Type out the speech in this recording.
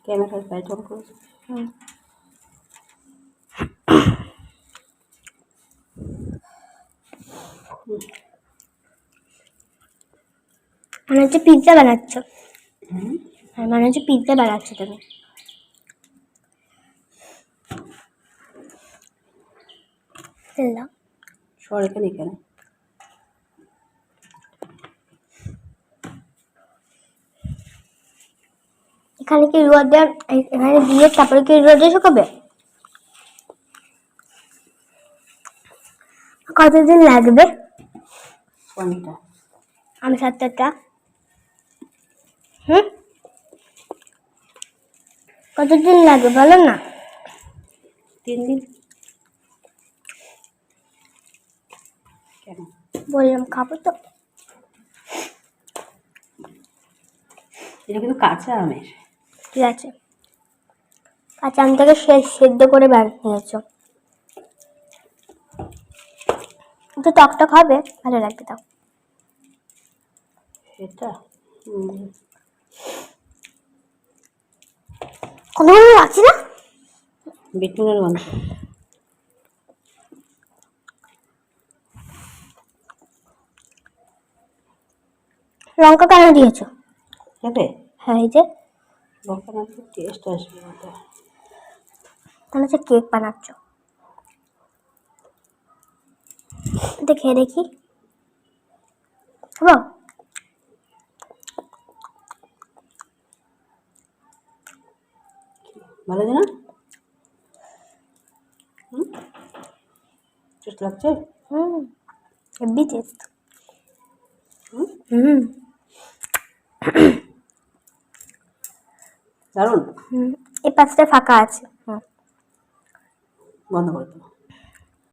ক্যামেরার light on করেছি। মনে হচ্ছে পিৎজা বানাচ্ছ। মনে হচ্ছে পিৎজা বানাচ্ছ তুমি। সর এখানে কেন? এখানে কি রোদে, এখানে দিয়ে তারপরে কি রোদে শুকাবে? কতদিন লাগবে? কোনটা? আমি 7টা। কতদিন লাগবে বলো না? 3 দিন। কেন? বললাম খাবো তো। এটা কিন্তু কাঁচা আমের। ঠিক আছে, কাঁচা আমটাকে সেদ্ধ করে বানিয়েছো। একটু টকটক হবে, ভালো লাগবে। তাও এটা কোনো লাগছে না। বেটুনের মাংস। লঙ্কা কেন দিয়েছো? খেতে? হ্যাঁ, এই যে লঙ্কা না দিলে টেস্ট আসবে না। তাহলে হচ্ছে কেক বানাচ্ছ। দেখে দেখি, খাবো? ভালো আছে না? টেস্ট লাগছে? Heavy taste. দারুণ। এই পাশটা ফাঁকা আছে। বন্ধ করে দাও।